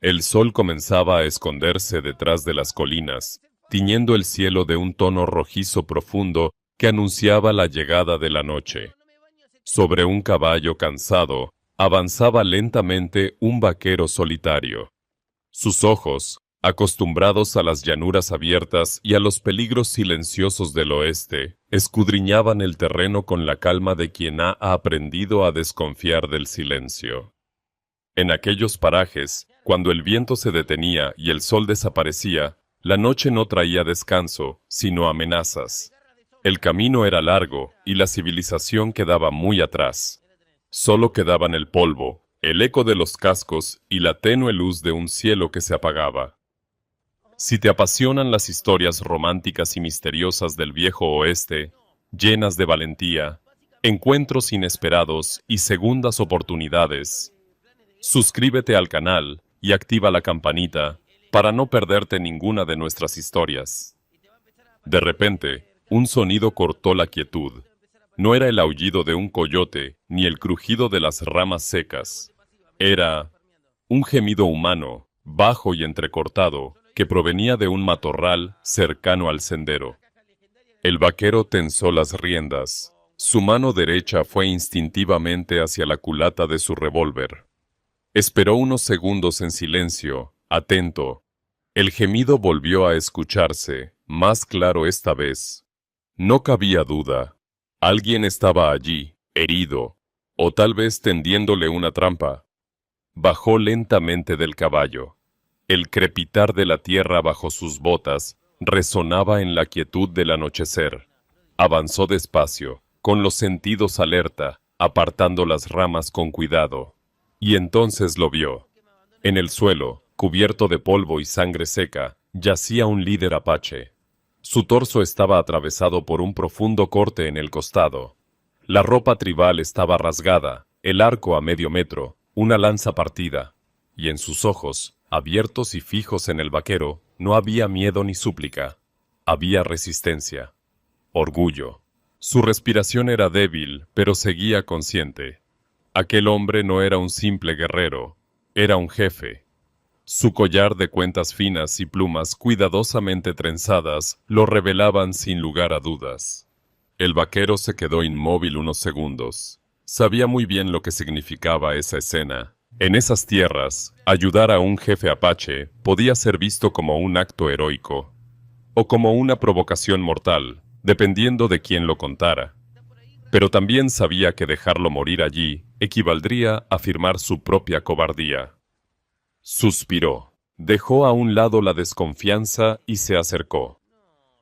El sol comenzaba a esconderse detrás de las colinas, tiñendo el cielo de un tono rojizo profundo que anunciaba la llegada de la noche. Sobre un caballo cansado, avanzaba lentamente un vaquero solitario. Sus ojos, acostumbrados a las llanuras abiertas y a los peligros silenciosos del oeste, escudriñaban el terreno con la calma de quien ha aprendido a desconfiar del silencio. En aquellos parajes, cuando el viento se detenía y el sol desaparecía, la noche no traía descanso, sino amenazas. El camino era largo y la civilización quedaba muy atrás. Solo quedaban el polvo, el eco de los cascos y la tenue luz de un cielo que se apagaba. Si te apasionan las historias románticas y misteriosas del viejo oeste, llenas de valentía, encuentros inesperados y segundas oportunidades, suscríbete al canal y activa la campanita para no perderte ninguna de nuestras historias. De repente, un sonido cortó la quietud. No era el aullido de un coyote ni el crujido de las ramas secas. Era un gemido humano, bajo y entrecortado, que provenía de un matorral cercano al sendero. El vaquero tensó las riendas. Su mano derecha fue instintivamente hacia la culata de su revólver. Esperó unos segundos en silencio, atento. El gemido volvió a escucharse, más claro esta vez. No cabía duda. Alguien estaba allí, herido, o tal vez tendiéndole una trampa. Bajó lentamente del caballo. El crepitar de la tierra bajo sus botas resonaba en la quietud del anochecer. Avanzó despacio, con los sentidos alerta, apartando las ramas con cuidado. Y entonces lo vio. En el suelo, cubierto de polvo y sangre seca, yacía un líder apache. Su torso estaba atravesado por un profundo corte en el costado. La ropa tribal estaba rasgada, el arco a medio metro, una lanza partida. Y en sus ojos, abiertos y fijos en el vaquero, no había miedo ni súplica. Había resistencia. Orgullo. Su respiración era débil, pero seguía consciente. Aquel hombre no era un simple guerrero, era un jefe. Su collar de cuentas finas y plumas cuidadosamente trenzadas lo revelaban sin lugar a dudas. El vaquero se quedó inmóvil unos segundos. Sabía muy bien lo que significaba esa escena. En esas tierras, ayudar a un jefe apache podía ser visto como un acto heroico, o como una provocación mortal, dependiendo de quién lo contara. Pero también sabía que dejarlo morir allí equivaldría a firmar su propia cobardía. Suspiró, dejó a un lado la desconfianza y se acercó.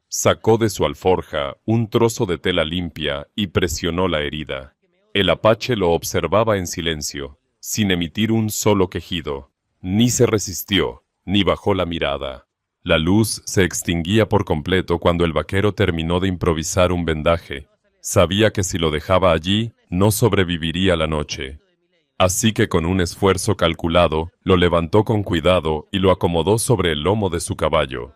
Sacó de su alforja un trozo de tela limpia y presionó la herida. El apache lo observaba en silencio, sin emitir un solo quejido. Ni se resistió, ni bajó la mirada. La luz se extinguía por completo cuando el vaquero terminó de improvisar un vendaje. Sabía que si lo dejaba allí, no sobreviviría la noche. Así que con un esfuerzo calculado, lo levantó con cuidado y lo acomodó sobre el lomo de su caballo.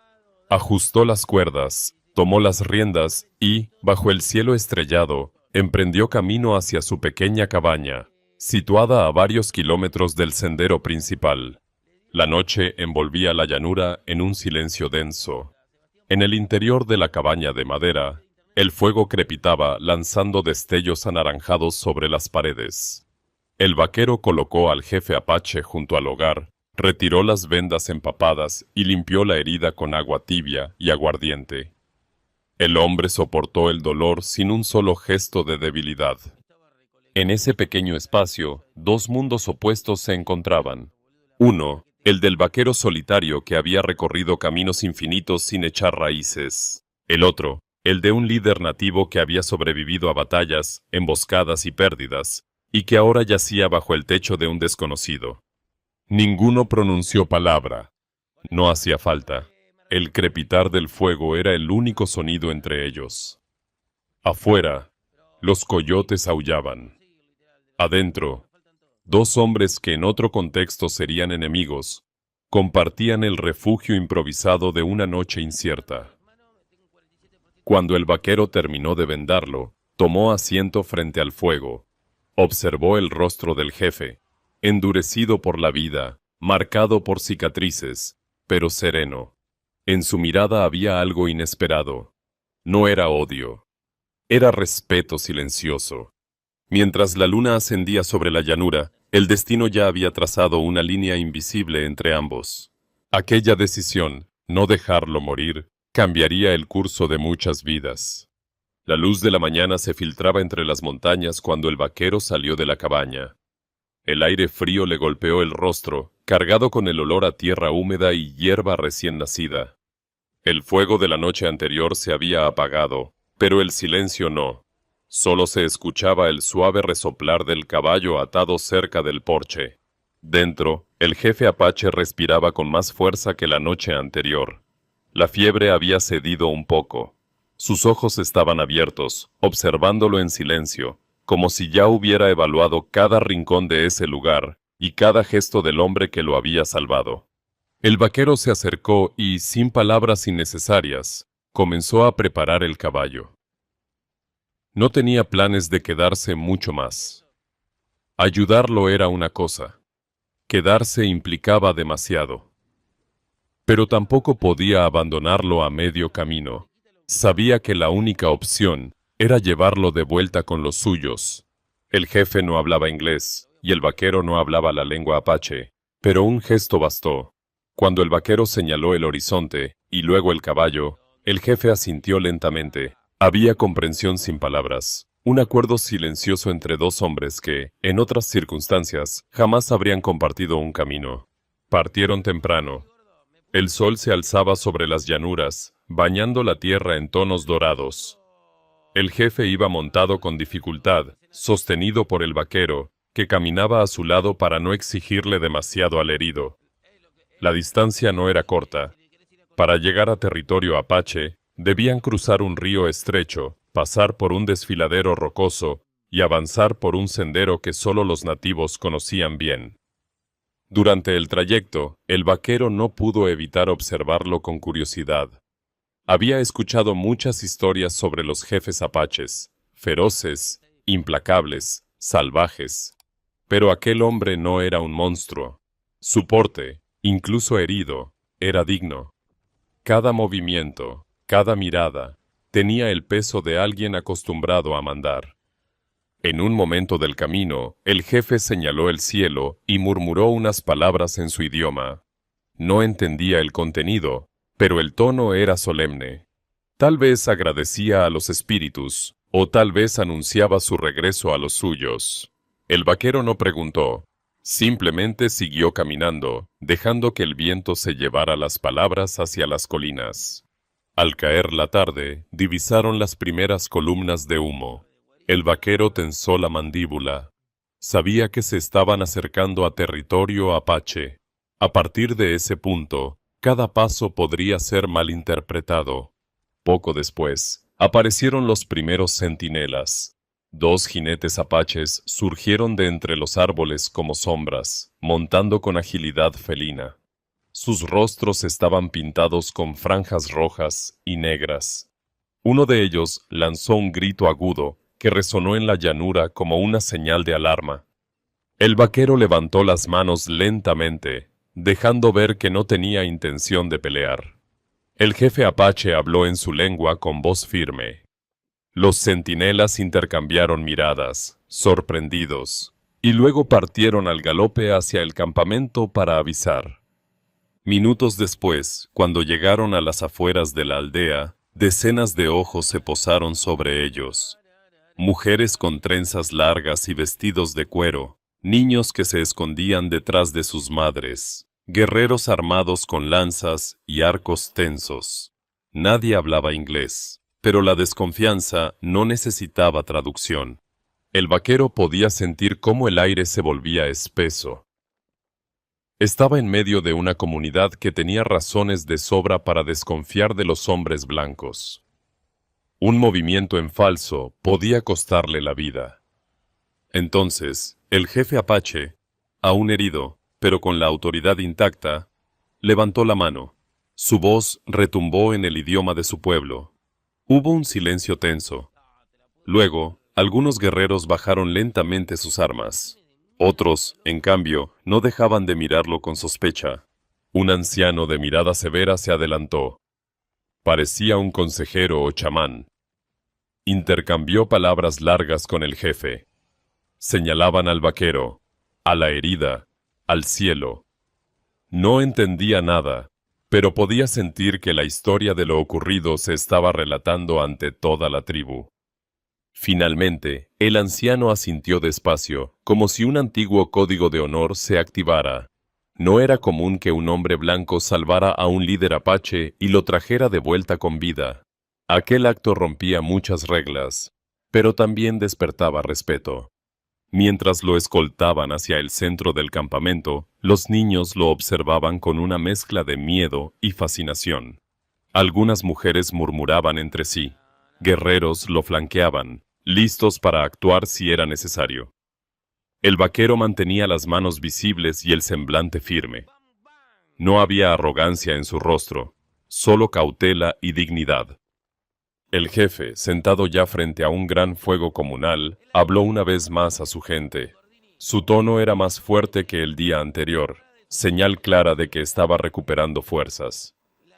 Ajustó las cuerdas, tomó las riendas y, bajo el cielo estrellado, emprendió camino hacia su pequeña cabaña, situada a varios kilómetros del sendero principal. La noche envolvía la llanura en un silencio denso. En el interior de la cabaña de madera, el fuego crepitaba lanzando destellos anaranjados sobre las paredes. El vaquero colocó al jefe apache junto al hogar, retiró las vendas empapadas y limpió la herida con agua tibia y aguardiente. El hombre soportó el dolor sin un solo gesto de debilidad. En ese pequeño espacio, dos mundos opuestos se encontraban. Uno, el del vaquero solitario que había recorrido caminos infinitos sin echar raíces. El otro, el de un líder nativo que había sobrevivido a batallas, emboscadas y pérdidas, y que ahora yacía bajo el techo de un desconocido. Ninguno pronunció palabra. No hacía falta. El crepitar del fuego era el único sonido entre ellos. Afuera, los coyotes aullaban. Adentro, dos hombres que en otro contexto serían enemigos, compartían el refugio improvisado de una noche incierta. Cuando el vaquero terminó de vendarlo, tomó asiento frente al fuego. Observó el rostro del jefe, endurecido por la vida, marcado por cicatrices, pero sereno. En su mirada había algo inesperado. No era odio, era respeto silencioso. Mientras la luna ascendía sobre la llanura, el destino ya había trazado una línea invisible entre ambos. Aquella decisión, no dejarlo morir, cambiaría el curso de muchas vidas. La luz de la mañana se filtraba entre las montañas cuando el vaquero salió de la cabaña. El aire frío le golpeó el rostro, cargado con el olor a tierra húmeda y hierba recién nacida. El fuego de la noche anterior se había apagado, pero el silencio no. Solo se escuchaba el suave resoplar del caballo atado cerca del porche. Dentro, el jefe apache respiraba con más fuerza que la noche anterior. La fiebre había cedido un poco. Sus ojos estaban abiertos, observándolo en silencio, como si ya hubiera evaluado cada rincón de ese lugar y cada gesto del hombre que lo había salvado. El vaquero se acercó y, sin palabras innecesarias, comenzó a preparar el caballo. No tenía planes de quedarse mucho más. Ayudarlo era una cosa. Quedarse implicaba demasiado. Pero tampoco podía abandonarlo a medio camino. Sabía que la única opción era llevarlo de vuelta con los suyos. El jefe no hablaba inglés, y el vaquero no hablaba la lengua apache, pero un gesto bastó. Cuando el vaquero señaló el horizonte, y luego el caballo, el jefe asintió lentamente. Había comprensión sin palabras, un acuerdo silencioso entre dos hombres que, en otras circunstancias, jamás habrían compartido un camino. Partieron temprano. El sol se alzaba sobre las llanuras, bañando la tierra en tonos dorados. El jefe iba montado con dificultad, sostenido por el vaquero, que caminaba a su lado para no exigirle demasiado al herido. La distancia no era corta. Para llegar a territorio apache, debían cruzar un río estrecho, pasar por un desfiladero rocoso y avanzar por un sendero que solo los nativos conocían bien. Durante el trayecto, el vaquero no pudo evitar observarlo con curiosidad. Había escuchado muchas historias sobre los jefes apaches, feroces, implacables, salvajes. Pero aquel hombre no era un monstruo. Su porte, incluso herido, era digno. Cada movimiento, cada mirada, tenía el peso de alguien acostumbrado a mandar. En un momento del camino, el jefe señaló el cielo y murmuró unas palabras en su idioma. No entendía el contenido, pero el tono era solemne. Tal vez agradecía a los espíritus, o tal vez anunciaba su regreso a los suyos. El vaquero no preguntó, simplemente siguió caminando, dejando que el viento se llevara las palabras hacia las colinas. Al caer la tarde, divisaron las primeras columnas de humo. El vaquero tensó la mandíbula. Sabía que se estaban acercando a territorio apache. A partir de ese punto, cada paso podría ser malinterpretado. Poco después, aparecieron los primeros centinelas. 2 jinetes apaches surgieron de entre los árboles como sombras, montando con agilidad felina. Sus rostros estaban pintados con franjas rojas y negras. Uno de ellos lanzó un grito agudo que resonó en la llanura como una señal de alarma. El vaquero levantó las manos lentamente, dejando ver que no tenía intención de pelear. El jefe apache habló en su lengua con voz firme. Los centinelas intercambiaron miradas, sorprendidos, y luego partieron al galope hacia el campamento para avisar. Minutos después, cuando llegaron a las afueras de la aldea, decenas de ojos se posaron sobre ellos. Mujeres con trenzas largas y vestidos de cuero, niños que se escondían detrás de sus madres, guerreros armados con lanzas y arcos tensos. Nadie hablaba inglés, pero la desconfianza no necesitaba traducción. El vaquero podía sentir cómo el aire se volvía espeso. Estaba en medio de una comunidad que tenía razones de sobra para desconfiar de los hombres blancos. Un movimiento en falso podía costarle la vida. Entonces, el jefe apache, aún herido, pero con la autoridad intacta, levantó la mano. Su voz retumbó en el idioma de su pueblo. Hubo un silencio tenso. Luego, algunos guerreros bajaron lentamente sus armas. Otros, en cambio, no dejaban de mirarlo con sospecha. Un anciano de mirada severa se adelantó. Parecía un consejero o chamán. Intercambió palabras largas con el jefe. Señalaban al vaquero, a la herida, al cielo. No entendía nada, pero podía sentir que la historia de lo ocurrido se estaba relatando ante toda la tribu. Finalmente, el anciano asintió despacio, como si un antiguo código de honor se activara. No era común que un hombre blanco salvara a un líder apache y lo trajera de vuelta con vida. Aquel acto rompía muchas reglas, pero también despertaba respeto. Mientras lo escoltaban hacia el centro del campamento, los niños lo observaban con una mezcla de miedo y fascinación. Algunas mujeres murmuraban entre sí. Guerreros lo flanqueaban, listos para actuar si era necesario. El vaquero mantenía las manos visibles y el semblante firme. No había arrogancia en su rostro, solo cautela y dignidad. El jefe, sentado ya frente a un gran fuego comunal, habló una vez más a su gente. Su tono era más fuerte que el día anterior, señal clara de que estaba recuperando fuerzas.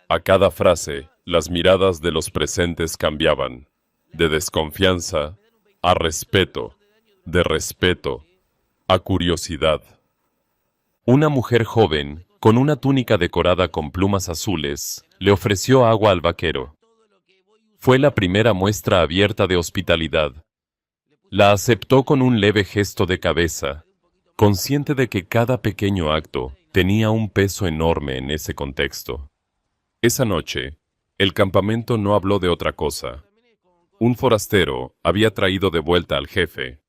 A cada frase, las miradas de los presentes cambiaban, de desconfianza a respeto, de respeto a curiosidad. Una mujer joven, con una túnica decorada con plumas azules, le ofreció agua al vaquero. Fue la primera muestra abierta de hospitalidad. La aceptó con un leve gesto de cabeza, consciente de que cada pequeño acto tenía un peso enorme en ese contexto. Esa noche, el campamento no habló de otra cosa. Un forastero había traído de vuelta al jefe.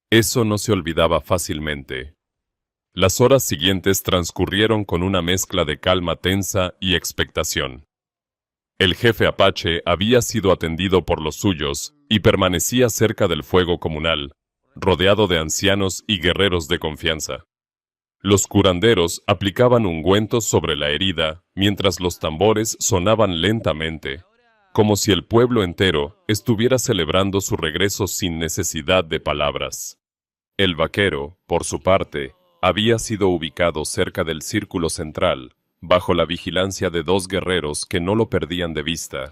Eso no se olvidaba fácilmente. Las horas siguientes transcurrieron con una mezcla de calma tensa y expectación. El jefe apache había sido atendido por los suyos y permanecía cerca del fuego comunal, rodeado de ancianos y guerreros de confianza. Los curanderos aplicaban ungüentos sobre la herida mientras los tambores sonaban lentamente, como si el pueblo entero estuviera celebrando su regreso sin necesidad de palabras. El vaquero, por su parte, había sido ubicado cerca del círculo central, bajo la vigilancia de dos guerreros que no lo perdían de vista.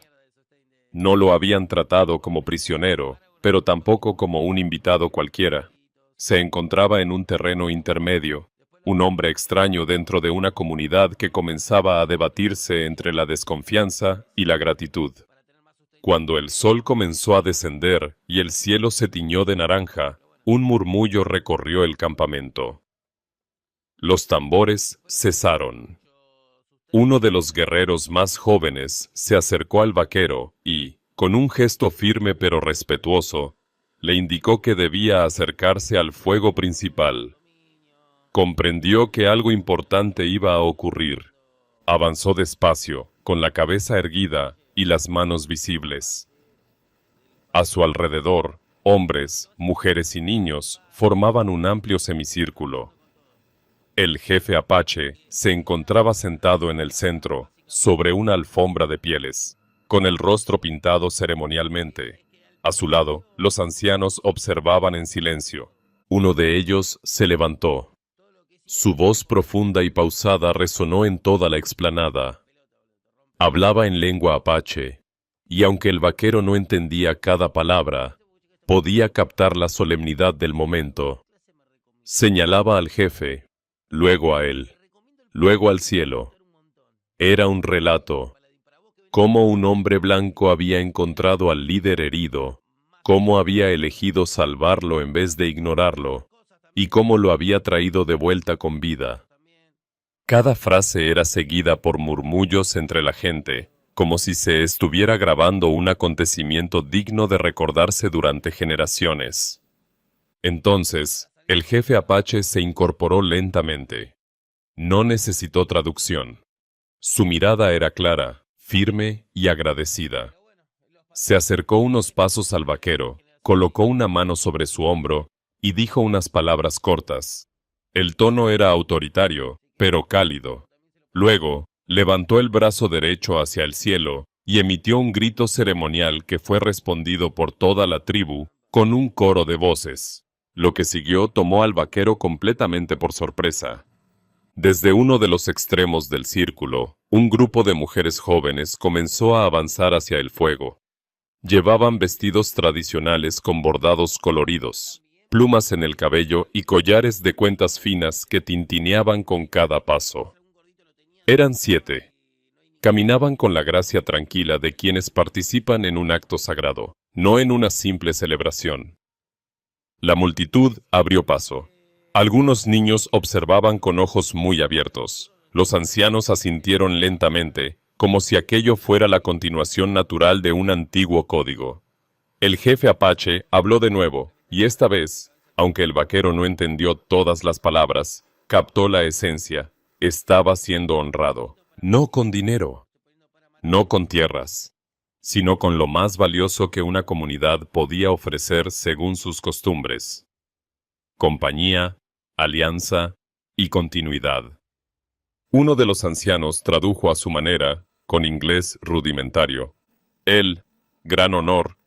No lo habían tratado como prisionero, pero tampoco como un invitado cualquiera. Se encontraba en un terreno intermedio, un hombre extraño dentro de una comunidad que comenzaba a debatirse entre la desconfianza y la gratitud. Cuando el sol comenzó a descender y el cielo se tiñó de naranja, un murmullo recorrió el campamento. Los tambores cesaron. Uno de los guerreros más jóvenes se acercó al vaquero y, con un gesto firme pero respetuoso, le indicó que debía acercarse al fuego principal. Comprendió que algo importante iba a ocurrir. Avanzó despacio, con la cabeza erguida y las manos visibles. A su alrededor, hombres, mujeres y niños formaban un amplio semicírculo. El jefe apache se encontraba sentado en el centro, sobre una alfombra de pieles, con el rostro pintado ceremonialmente. A su lado, los ancianos observaban en silencio. Uno de ellos se levantó. Su voz profunda y pausada resonó en toda la explanada. Hablaba en lengua apache, y aunque el vaquero no entendía cada palabra, podía captar la solemnidad del momento. Señalaba al jefe, luego a él, luego al cielo. Era un relato. Cómo un hombre blanco había encontrado al líder herido, cómo había elegido salvarlo en vez de ignorarlo, y cómo lo había traído de vuelta con vida. Cada frase era seguida por murmullos entre la gente, como si se estuviera grabando un acontecimiento digno de recordarse durante generaciones. Entonces, el jefe apache se incorporó lentamente. No necesitó traducción. Su mirada era clara, firme y agradecida. Se acercó unos pasos al vaquero, colocó una mano sobre su hombro y dijo unas palabras cortas. El tono era autoritario, pero cálido. Luego, levantó el brazo derecho hacia el cielo y emitió un grito ceremonial que fue respondido por toda la tribu con un coro de voces. Lo que siguió tomó al vaquero completamente por sorpresa. Desde uno de los extremos del círculo, un grupo de mujeres jóvenes comenzó a avanzar hacia el fuego. Llevaban vestidos tradicionales con bordados coloridos, plumas en el cabello y collares de cuentas finas que tintineaban con cada paso. Eran 7. Caminaban con la gracia tranquila de quienes participan en un acto sagrado, no en una simple celebración. La multitud abrió paso. Algunos niños observaban con ojos muy abiertos. Los ancianos asintieron lentamente, como si aquello fuera la continuación natural de un antiguo código. El jefe apache habló de nuevo, y esta vez, aunque el vaquero no entendió todas las palabras, captó la esencia. Estaba siendo honrado, no con dinero, no con tierras, sino con lo más valioso que una comunidad podía ofrecer según sus costumbres: compañía, alianza y continuidad. Uno de los ancianos tradujo a su manera, con inglés rudimentario: él, gran honor;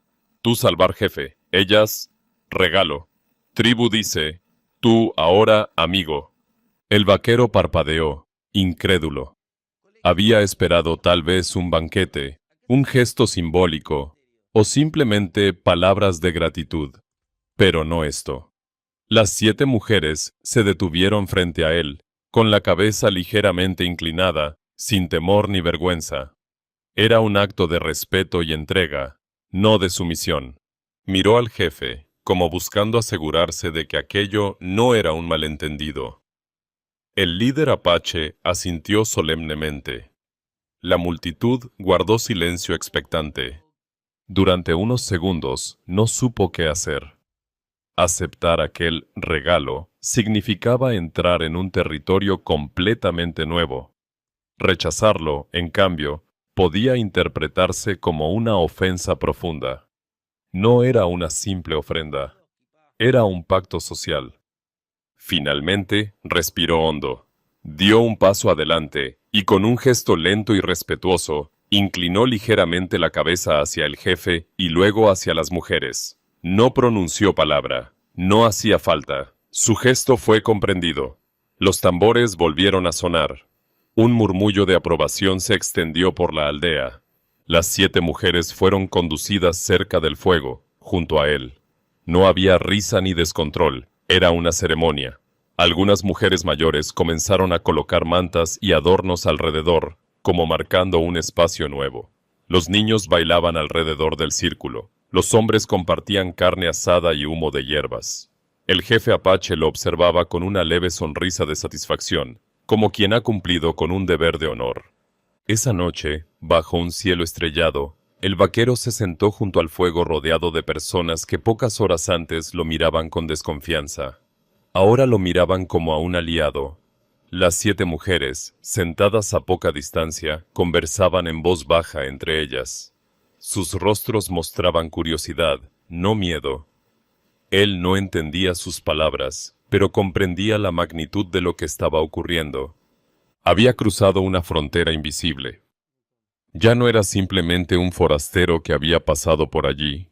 tú, salvar jefe; ellas, regalo; tribu dice: tú, ahora, amigo. El vaquero parpadeó, incrédulo. Había esperado tal vez un banquete, un gesto simbólico, o simplemente palabras de gratitud. Pero no esto. Las 7 mujeres se detuvieron frente a él, con la cabeza ligeramente inclinada, sin temor ni vergüenza. Era un acto de respeto y entrega, no de sumisión. Miró al jefe, como buscando asegurarse de que aquello no era un malentendido. El líder apache asintió solemnemente. La multitud guardó silencio expectante. Durante unos segundos no supo qué hacer. Aceptar aquel regalo significaba entrar en un territorio completamente nuevo. Rechazarlo, en cambio, podía interpretarse como una ofensa profunda. No era una simple ofrenda, era un pacto social. Finalmente, respiró hondo, dio un paso adelante y con un gesto lento y respetuoso, inclinó ligeramente la cabeza hacia el jefe y luego hacia las mujeres. No pronunció palabra, no hacía falta. Su gesto fue comprendido. Los tambores volvieron a sonar. Un murmullo de aprobación se extendió por la aldea. Las 7 mujeres fueron conducidas cerca del fuego, junto a él. No había risa ni descontrol, era una ceremonia. Algunas mujeres mayores comenzaron a colocar mantas y adornos alrededor, como marcando un espacio nuevo. Los niños bailaban alrededor del círculo. Los hombres compartían carne asada y humo de hierbas. El jefe apache lo observaba con una leve sonrisa de satisfacción, como quien ha cumplido con un deber de honor. Esa noche, bajo un cielo estrellado, el vaquero se sentó junto al fuego rodeado de personas que pocas horas antes lo miraban con desconfianza. Ahora lo miraban como a un aliado. Las 7 mujeres, sentadas a poca distancia, conversaban en voz baja entre ellas. Sus rostros mostraban curiosidad, no miedo. Él no entendía sus palabras, pero comprendía la magnitud de lo que estaba ocurriendo. Había cruzado una frontera invisible. Ya no era simplemente un forastero que había pasado por allí.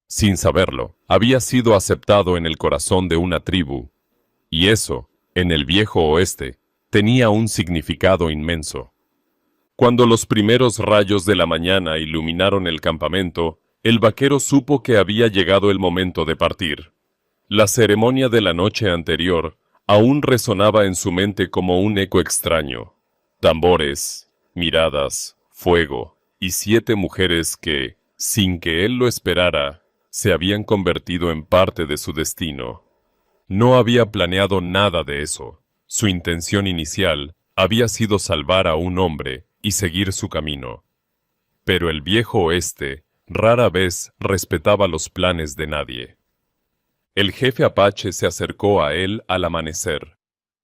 Sin saberlo, había sido aceptado en el corazón de una tribu. Y eso, en el viejo oeste, tenía un significado inmenso. Cuando los primeros rayos de la mañana iluminaron el campamento, el vaquero supo que había llegado el momento de partir. La ceremonia de la noche anterior aún resonaba en su mente como un eco extraño. Tambores, miradas, fuego y 7 mujeres que, sin que él lo esperara, se habían convertido en parte de su destino. No había planeado nada de eso. Su intención inicial había sido salvar a un hombre y seguir su camino. Pero el viejo oeste rara vez respetaba los planes de nadie. El jefe apache se acercó a él al amanecer.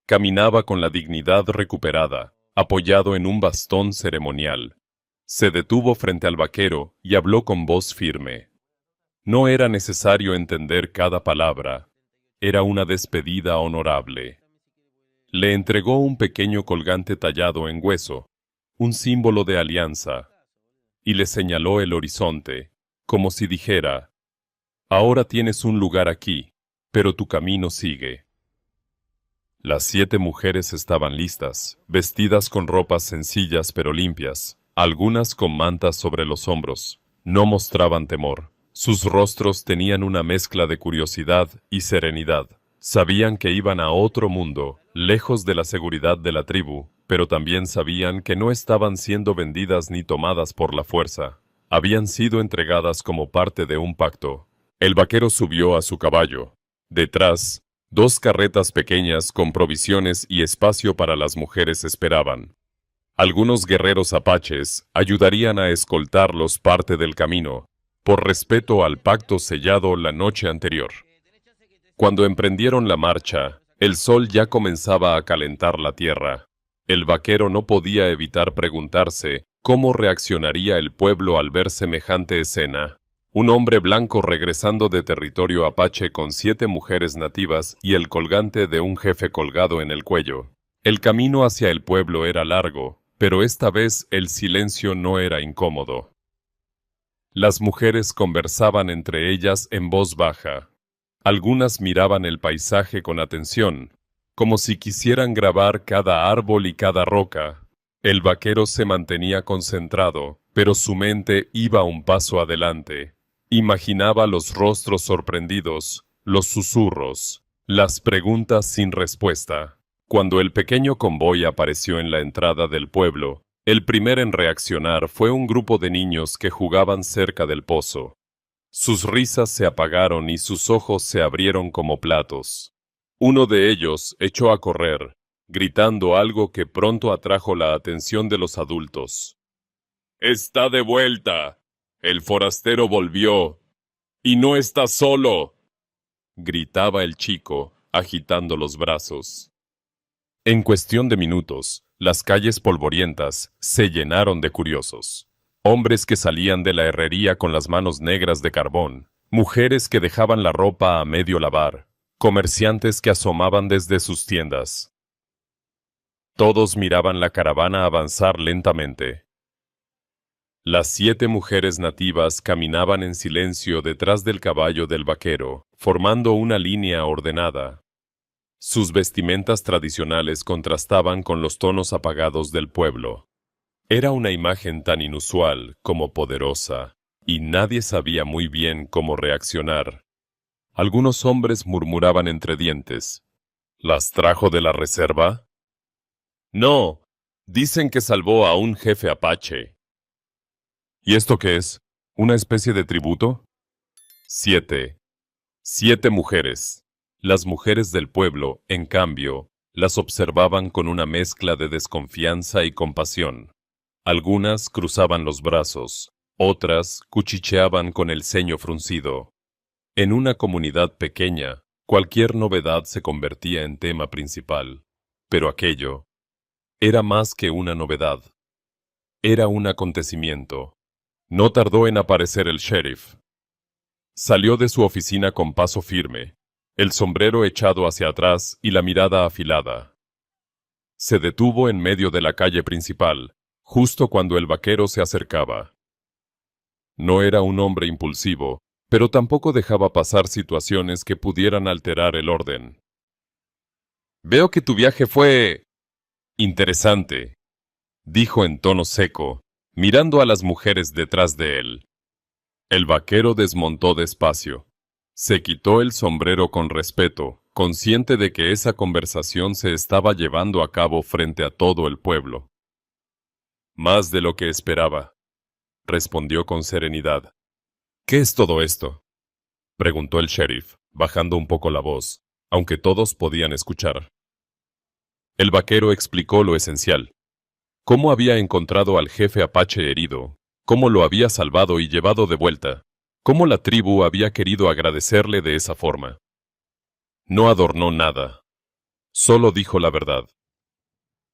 Caminaba con la dignidad recuperada, apoyado en un bastón ceremonial. Se detuvo frente al vaquero y habló con voz firme. No era necesario entender cada palabra. Era una despedida honorable. Le entregó un pequeño colgante tallado en hueso, un símbolo de alianza, y le señaló el horizonte, como si dijera: ahora tienes un lugar aquí, pero tu camino sigue. Las 7 mujeres estaban listas, vestidas con ropas sencillas pero limpias, algunas con mantas sobre los hombros. No mostraban temor. Sus rostros tenían una mezcla de curiosidad y serenidad. Sabían que iban a otro mundo, lejos de la seguridad de la tribu, pero también sabían que no estaban siendo vendidas ni tomadas por la fuerza. Habían sido entregadas como parte de un pacto. El vaquero subió a su caballo. Detrás, 2 carretas pequeñas con provisiones y espacio para las mujeres esperaban. Algunos guerreros apaches ayudarían a escoltarlos parte del camino, por respeto al pacto sellado la noche anterior. Cuando emprendieron la marcha, el sol ya comenzaba a calentar la tierra. El vaquero no podía evitar preguntarse cómo reaccionaría el pueblo al ver semejante escena. Un hombre blanco regresando de territorio apache con 7 mujeres nativas y el colgante de un jefe colgado en el cuello. El camino hacia el pueblo era largo, pero esta vez el silencio no era incómodo. Las mujeres conversaban entre ellas en voz baja. Algunas miraban el paisaje con atención, como si quisieran grabar cada árbol y cada roca. El vaquero se mantenía concentrado, pero su mente iba un paso adelante. Imaginaba los rostros sorprendidos, los susurros, las preguntas sin respuesta. Cuando el pequeño convoy apareció en la entrada del pueblo, el primero en reaccionar fue un grupo de niños que jugaban cerca del pozo. Sus risas se apagaron y sus ojos se abrieron como platos. Uno de ellos echó a correr, gritando algo que pronto atrajo la atención de los adultos. ¡Está de vuelta! El forastero volvió. ¡Y no está solo!, gritaba el chico, agitando los brazos. En cuestión de minutos, las calles polvorientas se llenaron de curiosos. Hombres que salían de la herrería con las manos negras de carbón, mujeres que dejaban la ropa a medio lavar, comerciantes que asomaban desde sus tiendas. Todos miraban la caravana avanzar lentamente. Las 7 mujeres nativas caminaban en silencio detrás del caballo del vaquero, formando una línea ordenada. Sus vestimentas tradicionales contrastaban con los tonos apagados del pueblo. Era una imagen tan inusual como poderosa, y nadie sabía muy bien cómo reaccionar. Algunos hombres murmuraban entre dientes. ¿Las trajo de la reserva? No, dicen que salvó a un jefe apache. ¿Y esto qué es? ¿Una especie de tributo? 7. 7 mujeres. Las mujeres del pueblo, en cambio, las observaban con una mezcla de desconfianza y compasión. Algunas cruzaban los brazos, otras cuchicheaban con el ceño fruncido. En una comunidad pequeña, cualquier novedad se convertía en tema principal, pero aquello era más que una novedad. Era un acontecimiento. No tardó en aparecer el sheriff. Salió de su oficina con paso firme, el sombrero echado hacia atrás y la mirada afilada. Se detuvo en medio de la calle principal, justo cuando el vaquero se acercaba. No era un hombre impulsivo, pero tampoco dejaba pasar situaciones que pudieran alterar el orden. Veo que tu viaje fue interesante, dijo en tono seco, mirando a las mujeres detrás de él. El vaquero desmontó despacio. Se quitó el sombrero con respeto, consciente de que esa conversación se estaba llevando a cabo frente a todo el pueblo. Más de lo que esperaba, respondió con serenidad. ¿Qué es todo esto?, preguntó el sheriff, bajando un poco la voz, aunque todos podían escuchar. El vaquero explicó lo esencial. Cómo había encontrado al jefe apache herido, cómo lo había salvado y llevado de vuelta, cómo la tribu había querido agradecerle de esa forma. No adornó nada, solo dijo la verdad.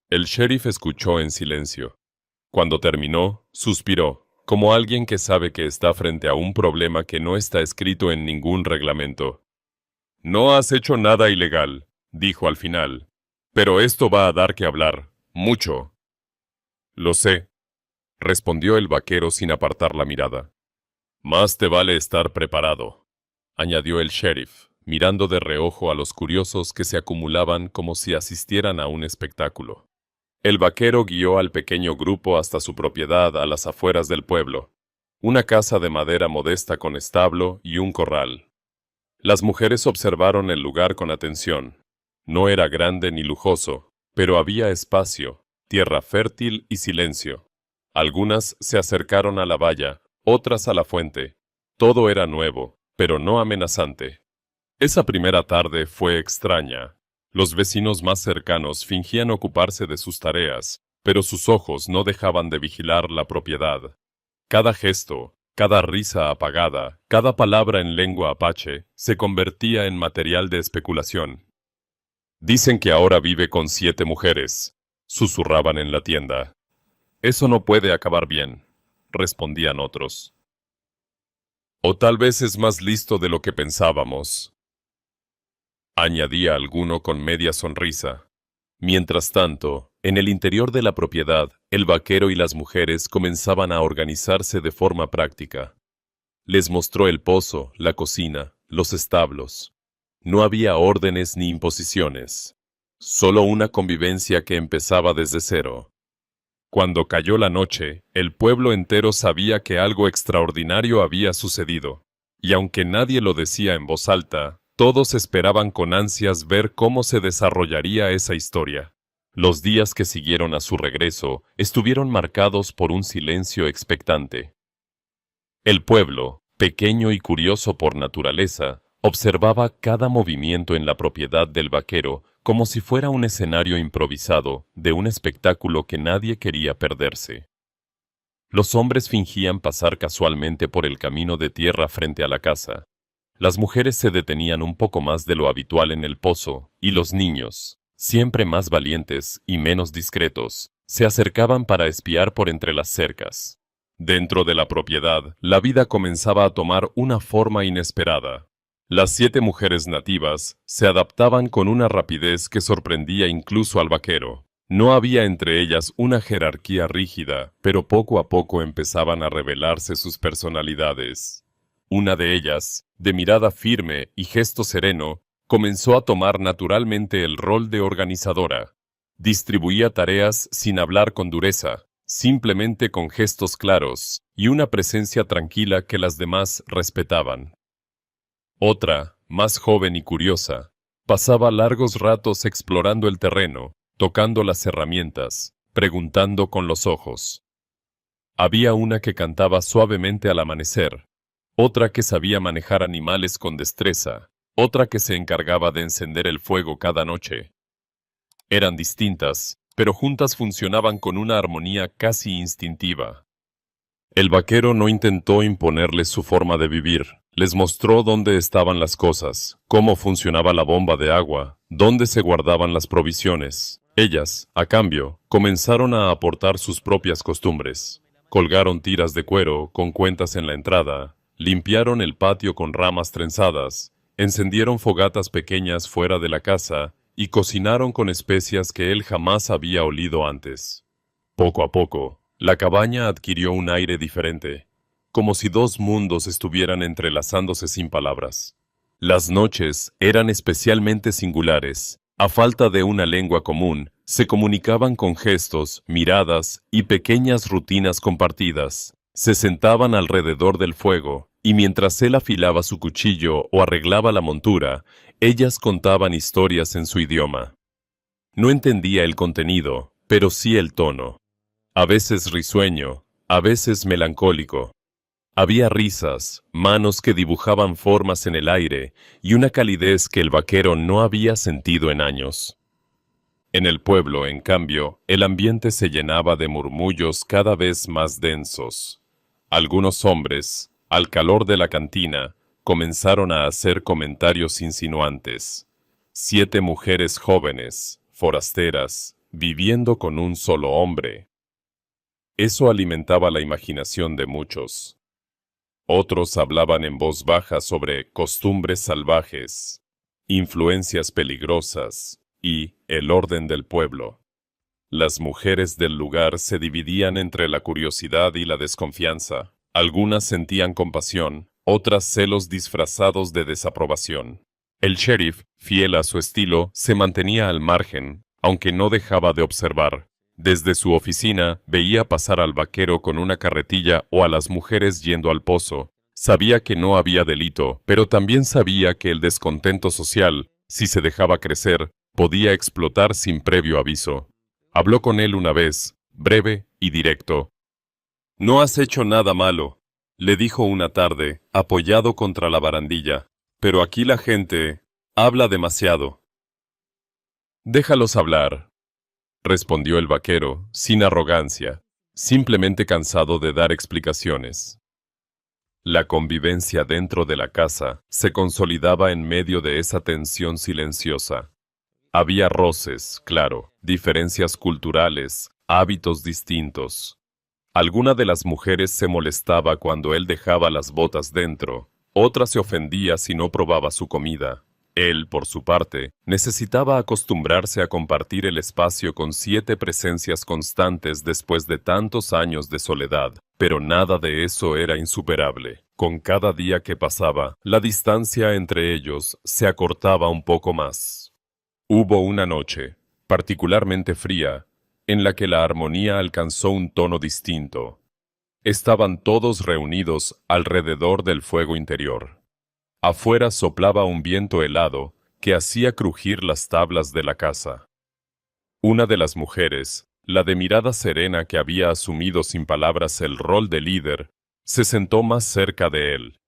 El sheriff escuchó en silencio. Cuando terminó, suspiró, como alguien que sabe que está frente a un problema que no está escrito en ningún reglamento. No has hecho nada ilegal, dijo al final, pero esto va a dar que hablar, mucho. Lo sé, respondió el vaquero sin apartar la mirada. Más te vale estar preparado, añadió el sheriff, mirando de reojo a los curiosos que se acumulaban como si asistieran a un espectáculo. El vaquero guió al pequeño grupo hasta su propiedad a las afueras del pueblo, una casa de madera modesta con establo y un corral. Las mujeres observaron el lugar con atención. No era grande ni lujoso, pero había espacio, tierra fértil y silencio. Algunas se acercaron a la valla, otras a la fuente. Todo era nuevo, pero no amenazante. Esa primera tarde fue extraña. Los vecinos más cercanos fingían ocuparse de sus tareas, pero sus ojos no dejaban de vigilar la propiedad. Cada gesto, cada risa apagada, cada palabra en lengua apache, se convertía en material de especulación. Dicen que ahora vive con 7 mujeres, susurraban en la tienda. Eso no puede acabar bien, respondían otros. O tal vez es más listo de lo que pensábamos, añadía alguno con media sonrisa. Mientras tanto, en el interior de la propiedad, el vaquero y las mujeres comenzaban a organizarse de forma práctica. Les mostró el pozo, la cocina, los establos. No había órdenes ni imposiciones, solo una convivencia que empezaba desde cero. Cuando cayó la noche, el pueblo entero sabía que algo extraordinario había sucedido, y aunque nadie lo decía en voz alta, todos esperaban con ansias ver cómo se desarrollaría esa historia. Los días que siguieron a su regreso estuvieron marcados por un silencio expectante. El pueblo, pequeño y curioso por naturaleza, observaba cada movimiento en la propiedad del vaquero como si fuera un escenario improvisado de un espectáculo que nadie quería perderse. Los hombres fingían pasar casualmente por el camino de tierra frente a la casa. Las mujeres se detenían un poco más de lo habitual en el pozo, y los niños, siempre más valientes y menos discretos, se acercaban para espiar por entre las cercas. Dentro de la propiedad, la vida comenzaba a tomar una forma inesperada. Las 7 mujeres nativas se adaptaban con una rapidez que sorprendía incluso al vaquero. No había entre ellas una jerarquía rígida, pero poco a poco empezaban a revelarse sus personalidades. Una de ellas, de mirada firme y gesto sereno, comenzó a tomar naturalmente el rol de organizadora. Distribuía tareas sin hablar con dureza, simplemente con gestos claros y una presencia tranquila que las demás respetaban. Otra, más joven y curiosa, pasaba largos ratos explorando el terreno, tocando las herramientas, preguntando con los ojos. Había una que cantaba suavemente al amanecer, otra que sabía manejar animales con destreza, otra que se encargaba de encender el fuego cada noche. Eran distintas, pero juntas funcionaban con una armonía casi instintiva. El vaquero no intentó imponerles su forma de vivir. Les mostró dónde estaban las cosas, cómo funcionaba la bomba de agua, dónde se guardaban las provisiones. Ellas, a cambio, comenzaron a aportar sus propias costumbres. Colgaron tiras de cuero con cuentas en la entrada, limpiaron el patio con ramas trenzadas, encendieron fogatas pequeñas fuera de la casa y cocinaron con especias que él jamás había olido antes. Poco a poco, la cabaña adquirió un aire diferente, como si 2 mundos estuvieran entrelazándose sin palabras. Las noches eran especialmente singulares. A falta de una lengua común, se comunicaban con gestos, miradas y pequeñas rutinas compartidas. Se sentaban alrededor del fuego, y mientras él afilaba su cuchillo o arreglaba la montura, ellas contaban historias en su idioma. No entendía el contenido, pero sí el tono. A veces risueño, a veces melancólico. Había risas, manos que dibujaban formas en el aire y una calidez que el vaquero no había sentido en años. En el pueblo, en cambio, el ambiente se llenaba de murmullos cada vez más densos. Algunos hombres, al calor de la cantina, comenzaron a hacer comentarios insinuantes. 7 mujeres jóvenes, forasteras, viviendo con un solo hombre. Eso alimentaba la imaginación de muchos. Otros hablaban en voz baja sobre costumbres salvajes, influencias peligrosas y el orden del pueblo. Las mujeres del lugar se dividían entre la curiosidad y la desconfianza. Algunas sentían compasión, otras celos disfrazados de desaprobación. El sheriff, fiel a su estilo, se mantenía al margen, aunque no dejaba de observar. Desde su oficina veía pasar al vaquero con una carretilla o a las mujeres yendo al pozo. Sabía que no había delito, pero también sabía que el descontento social, si se dejaba crecer, podía explotar sin previo aviso. Habló con él una vez, breve y directo. «No has hecho nada malo», le dijo una tarde, apoyado contra la barandilla. «Pero aquí la gente habla demasiado». «Déjalos hablar», respondió el vaquero, sin arrogancia, simplemente cansado de dar explicaciones. La convivencia dentro de la casa se consolidaba en medio de esa tensión silenciosa. Había roces, claro, diferencias culturales, hábitos distintos. Alguna de las mujeres se molestaba cuando él dejaba las botas dentro, otra se ofendía si no probaba su comida. Él, por su parte, necesitaba acostumbrarse a compartir el espacio con 7 presencias constantes después de tantos años de soledad, pero nada de eso era insuperable. Con cada día que pasaba, la distancia entre ellos se acortaba un poco más. Hubo una noche, particularmente fría, en la que la armonía alcanzó un tono distinto. Estaban todos reunidos alrededor del fuego interior. Afuera soplaba un viento helado que hacía crujir las tablas de la casa. Una de las mujeres, la de mirada serena que había asumido sin palabras el rol de líder, se sentó más cerca de él.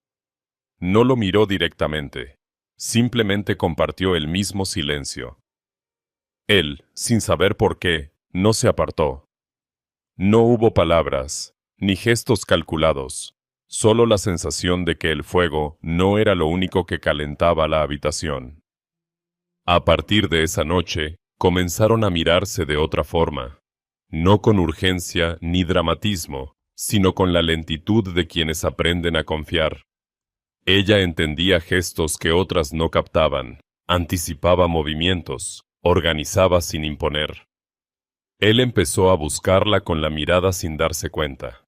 No lo miró directamente, simplemente compartió el mismo silencio. Él, sin saber por qué, no se apartó. No hubo palabras, ni gestos calculados. Solo la sensación de que el fuego no era lo único que calentaba la habitación. A partir de esa noche, comenzaron a mirarse de otra forma, no con urgencia ni dramatismo, sino con la lentitud de quienes aprenden a confiar. Ella entendía gestos que otras no captaban, anticipaba movimientos, organizaba sin imponer. Él empezó a buscarla con la mirada sin darse cuenta.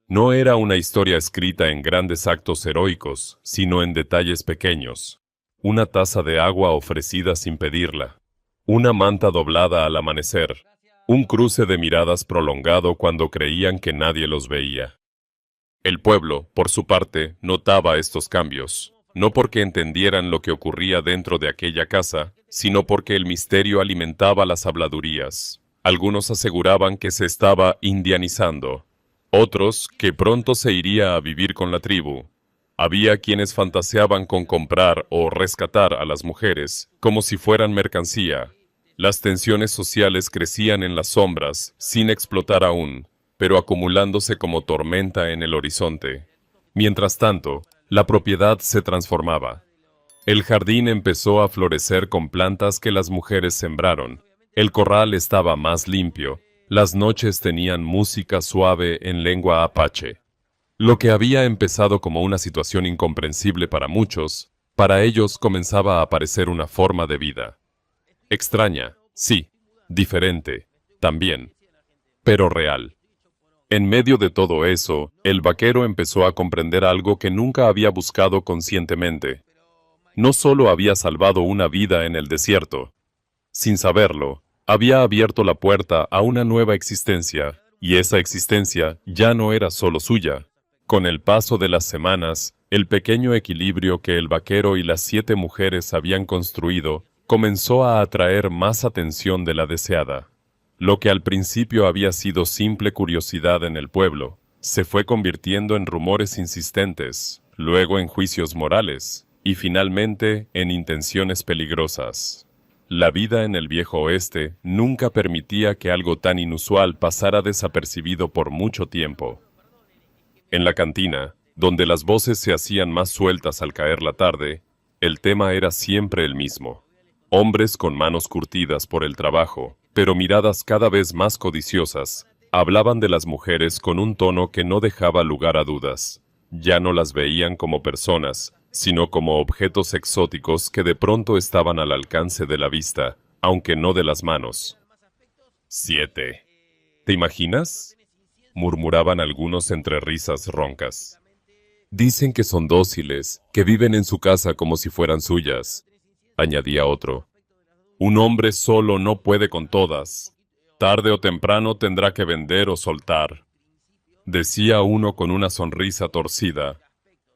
No era una historia escrita en grandes actos heroicos, sino en detalles pequeños. Una taza de agua ofrecida sin pedirla. Una manta doblada al amanecer. Un cruce de miradas prolongado cuando creían que nadie los veía. El pueblo, por su parte, notaba estos cambios. No porque entendieran lo que ocurría dentro de aquella casa, sino porque el misterio alimentaba las habladurías. Algunos aseguraban que se estaba indianizando. Otros, que pronto se iría a vivir con la tribu. Había quienes fantaseaban con comprar o rescatar a las mujeres, como si fueran mercancía. Las tensiones sociales crecían en las sombras, sin explotar aún, pero acumulándose como tormenta en el horizonte. Mientras tanto, la propiedad se transformaba. El jardín empezó a florecer con plantas que las mujeres sembraron. El corral estaba más limpio. Las noches tenían música suave en lengua apache. Lo que había empezado como una situación incomprensible para muchos, para ellos comenzaba a parecer una forma de vida. Extraña, sí, diferente, también, pero real. En medio de todo eso, el vaquero empezó a comprender algo que nunca había buscado conscientemente. No solo había salvado una vida en el desierto. Sin saberlo, había abierto la puerta a una nueva existencia, y esa existencia ya no era solo suya. Con el paso de las semanas, el pequeño equilibrio que el vaquero y las 7 mujeres habían construido comenzó a atraer más atención de la deseada. Lo que al principio había sido simple curiosidad en el pueblo, se fue convirtiendo en rumores insistentes, luego en juicios morales, y finalmente en intenciones peligrosas. La vida en el viejo oeste nunca permitía que algo tan inusual pasara desapercibido por mucho tiempo. En la cantina, donde las voces se hacían más sueltas al caer la tarde, el tema era siempre el mismo. Hombres con manos curtidas por el trabajo, pero miradas cada vez más codiciosas, hablaban de las mujeres con un tono que no dejaba lugar a dudas. Ya no las veían como personas, sino como objetos exóticos que de pronto estaban al alcance de la vista, aunque no de las manos. 7. ¿Te imaginas?, murmuraban algunos entre risas roncas. Dicen que son dóciles, que viven en su casa como si fueran suyas. añadía otro. Un hombre solo no puede con todas. Tarde o temprano tendrá que vender o soltar, decía uno con una sonrisa torcida.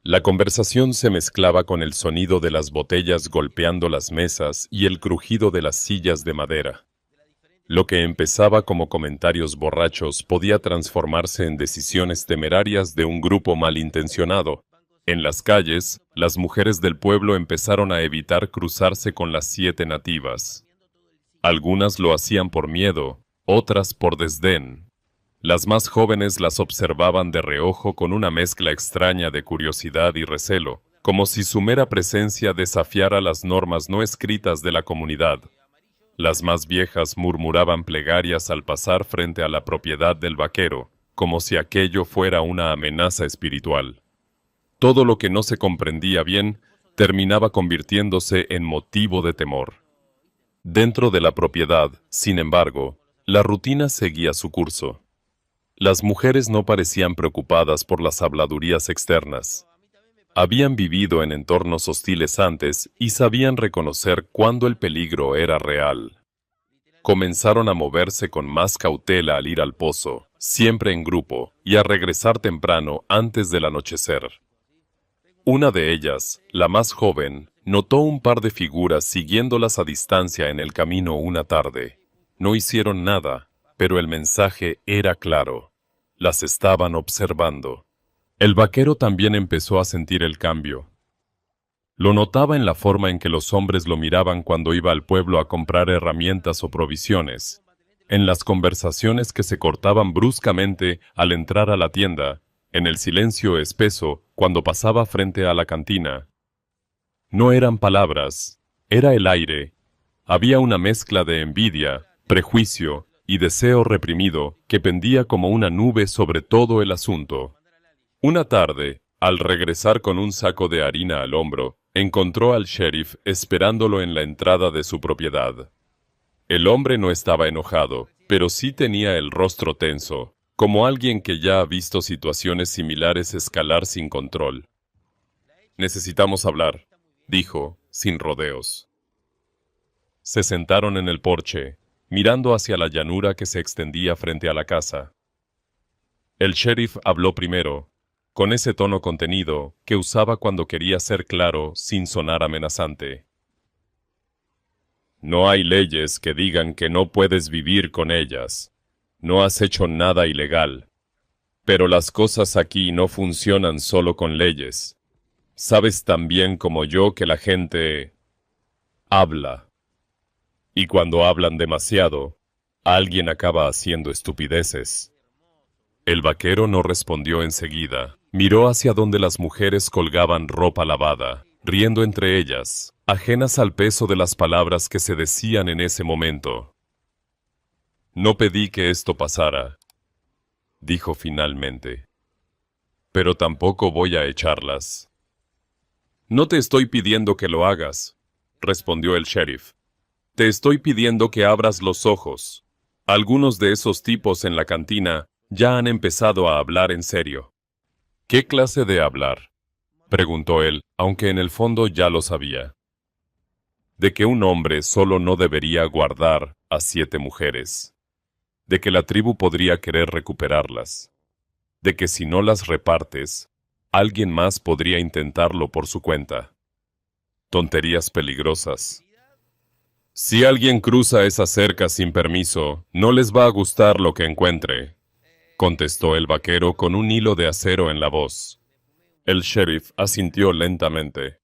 La conversación se mezclaba con el sonido de las botellas golpeando las mesas y el crujido de las sillas de madera. Lo que empezaba como comentarios borrachos podía transformarse en decisiones temerarias de un grupo malintencionado. En las calles, las mujeres del pueblo empezaron a evitar cruzarse con las 7 nativas. Algunas lo hacían por miedo, otras por desdén. Las más jóvenes las observaban de reojo con una mezcla extraña de curiosidad y recelo, como si su mera presencia desafiara las normas no escritas de la comunidad. Las más viejas murmuraban plegarias al pasar frente a la propiedad del vaquero, como si aquello fuera una amenaza espiritual. Todo lo que no se comprendía bien terminaba convirtiéndose en motivo de temor. Dentro de la propiedad, sin embargo, la rutina seguía su curso. Las mujeres no parecían preocupadas por las habladurías externas. Habían vivido en entornos hostiles antes y sabían reconocer cuándo el peligro era real. Comenzaron a moverse con más cautela al ir al pozo, siempre en grupo, y a regresar temprano antes del anochecer. Una de ellas, la más joven, notó un par de figuras siguiéndolas a distancia en el camino una tarde. No hicieron nada, pero el mensaje era claro. Las estaban observando. El vaquero también empezó a sentir el cambio. Lo notaba en la forma en que los hombres lo miraban cuando iba al pueblo a comprar herramientas o provisiones, en las conversaciones que se cortaban bruscamente al entrar a la tienda, en el silencio espeso cuando pasaba frente a la cantina. No eran palabras, era el aire. Había una mezcla de envidia, prejuicio y deseo reprimido que pendía como una nube sobre todo el asunto. Una tarde, al regresar con un saco de harina al hombro, encontró al sheriff esperándolo en la entrada de su propiedad. El hombre no estaba enojado, pero sí tenía el rostro tenso, como alguien que ya ha visto situaciones similares escalar sin control. «Necesitamos hablar», dijo, sin rodeos. Se sentaron en el porche, mirando hacia la llanura que se extendía frente a la casa. El sheriff habló primero, con ese tono contenido que usaba cuando quería ser claro sin sonar amenazante. «No hay leyes que digan que no puedes vivir con ellas. No has hecho nada ilegal. Pero las cosas aquí no funcionan solo con leyes. Sabes tan bien como yo que la gente habla. Y cuando hablan demasiado, alguien acaba haciendo estupideces». El vaquero no respondió enseguida. Miró hacia donde las mujeres colgaban ropa lavada, riendo entre ellas, ajenas al peso de las palabras que se decían en ese momento. «No pedí que esto pasara», dijo finalmente. «Pero tampoco voy a echarlas». «No te estoy pidiendo que lo hagas», respondió el sheriff. «Te estoy pidiendo que abras los ojos. Algunos de esos tipos en la cantina ya han empezado a hablar en serio». «¿Qué clase de hablar?», preguntó él, aunque en el fondo ya lo sabía. «De que un hombre solo no debería guardar a 7 mujeres. De que la tribu podría querer recuperarlas. De que si no las repartes, alguien más podría intentarlo por su cuenta. Tonterías peligrosas. Si alguien cruza esa cerca sin permiso, no les va a gustar lo que encuentre», contestó el vaquero con un hilo de acero en la voz. El sheriff asintió lentamente.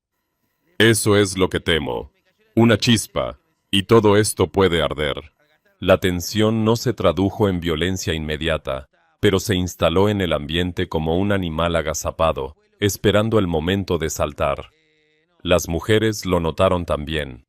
«Eso es lo que temo. Una chispa, y todo esto puede arder». La tensión no se tradujo en violencia inmediata, pero se instaló en el ambiente como un animal agazapado, esperando el momento de saltar. Las mujeres lo notaron también.